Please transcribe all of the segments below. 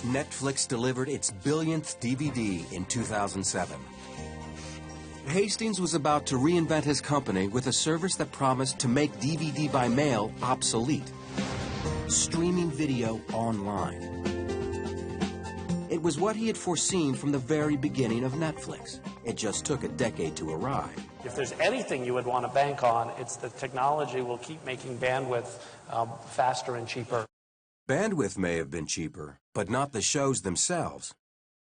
Netflix delivered its billionth DVD in 2007. Hastings was about to reinvent his company with a service that promised to make DVD by mail obsolete. Streaming video online. It was what he had foreseen from the very beginning of Netflix. It just took a decade to arrive. If there's anything you would want to bank on, it's that technology will keep making bandwidth faster and cheaper. Bandwidth may have been cheaper, but not the shows themselves.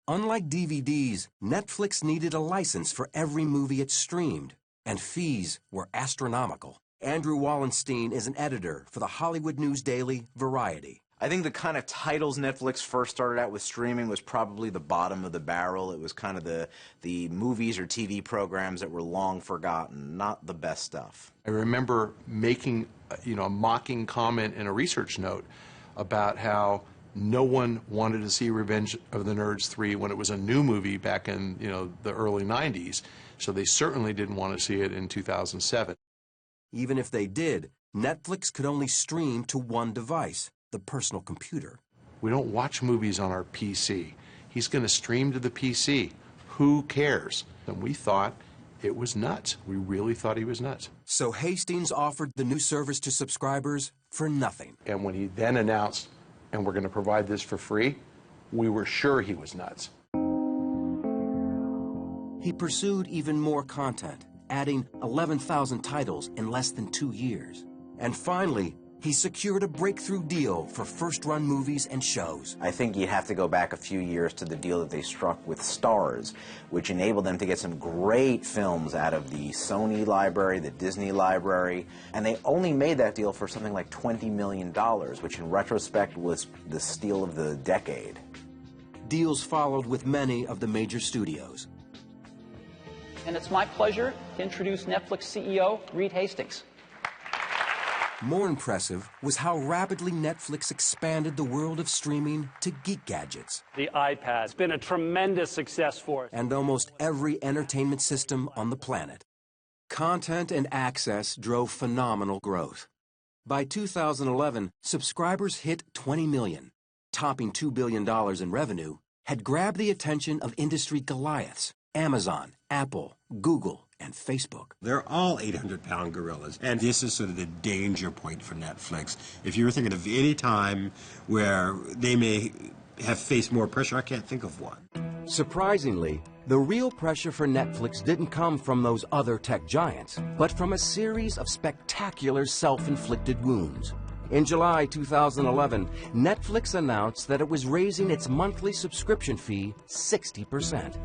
Unlike DVDs, Netflix needed a license for every movie it streamed, and fees were astronomical. Andrew Wallenstein is an editor for the Hollywood news daily Variety. I think the kind of titles Netflix first started out with streaming was probably the bottom of the barrel. It was kind of the movies or TV programs that were long forgotten, not the best stuff. I remember making, a mocking comment in a research note about how no one wanted to see Revenge of the Nerds 3 when it was a new movie back in, the early 90s. So they certainly didn't want to see it in 2007. Even if they did, Netflix could only stream to one device, the personal computer. We don't watch movies on our PC. He's going to stream to the PC. Who cares? And we thought it was nuts. We really thought he was nuts. So Hastings offered the new service to subscribers for nothing. And when he then announced, and we're going to provide this for free, we were sure he was nuts. He pursued even more content, adding 11,000 titles in less than 2 years. And finally, he secured a breakthrough deal for first-run movies and shows. I think you'd have to go back a few years to the deal that they struck with Starz, which enabled them to get some great films out of the Sony library, the Disney library, and they only made that deal for something like $20 million, which in retrospect was the steal of the decade. Deals followed with many of the major studios. And it's my pleasure to introduce Netflix CEO Reed Hastings. More impressive was how rapidly Netflix expanded the world of streaming to geek gadgets. The iPad has been a tremendous success for us. And almost every entertainment system on the planet. Content and access drove phenomenal growth. By 2011, subscribers hit 20 million, topping $2 billion in revenue, had grabbed the attention of industry Goliaths, Amazon, Apple, Google, and Facebook. They're all 800-pound gorillas, and this is sort of the danger point for Netflix. If you were thinking of any time where they may have faced more pressure, I can't think of one. Surprisingly, the real pressure for Netflix didn't come from those other tech giants, but from a series of spectacular self-inflicted wounds. In July 2011, Netflix announced that it was raising its monthly subscription fee 60%.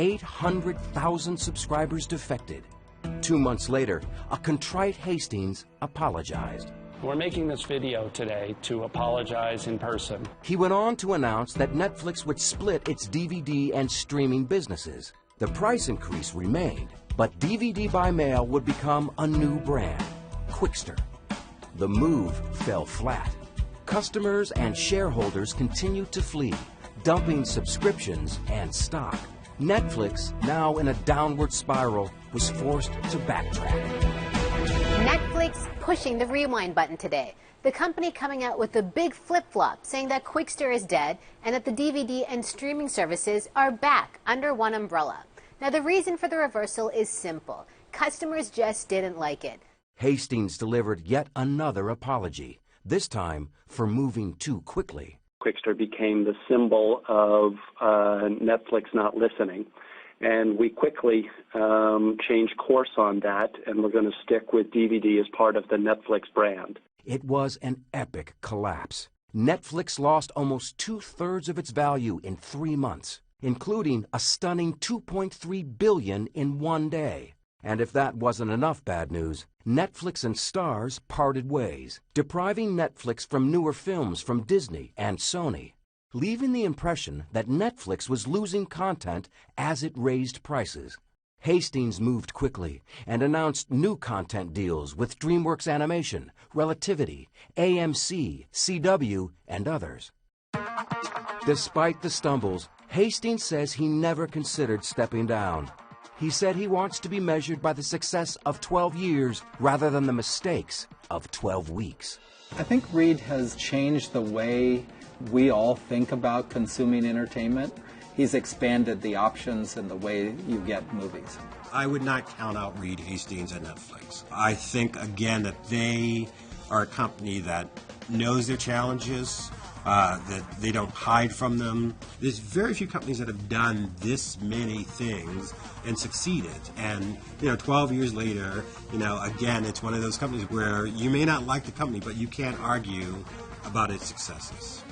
800,000 subscribers defected. 2 months later, a contrite Hastings apologized. We're making this video today to apologize in person. He went on to announce that Netflix would split its DVD and streaming businesses. The price increase remained, but DVD by mail would become a new brand, Qwikster. The move fell flat. Customers and shareholders continued to flee, dumping subscriptions and stock. Netflix, now in a downward spiral, was forced to backtrack. Netflix pushing the rewind button today. The company coming out with a big flip-flop, saying that Qwikster is dead and that the DVD and streaming services are back under one umbrella. Now, the reason for the reversal is simple. Customers just didn't like it. Hastings delivered yet another apology, this time for moving too quickly. Qwikster became the symbol of Netflix not listening. And we quickly changed course on that, and we're going to stick with DVD as part of the Netflix brand. It was an epic collapse. Netflix lost almost 2/3 of its value in 3 months, including a stunning $2.3 billion in 1 day. And if that wasn't enough bad news, Netflix and Starz parted ways, depriving Netflix from newer films from Disney and Sony, leaving the impression that Netflix was losing content as it raised prices. Hastings moved quickly and announced new content deals with DreamWorks Animation, Relativity, AMC, CW, and others. Despite the stumbles, Hastings says he never considered stepping down. He said he wants to be measured by the success of 12 years rather than the mistakes of 12 weeks. I think Reed has changed the way we all think about consuming entertainment, he's expanded the options and the way you get movies. I would not count out Reed Hastings and Netflix. I think, again, that they are a company that knows their challenges, that they don't hide from them. There's very few companies that have done this many things and succeeded. And, 12 years later, again, it's one of those companies where you may not like the company, but you can't argue about its successes.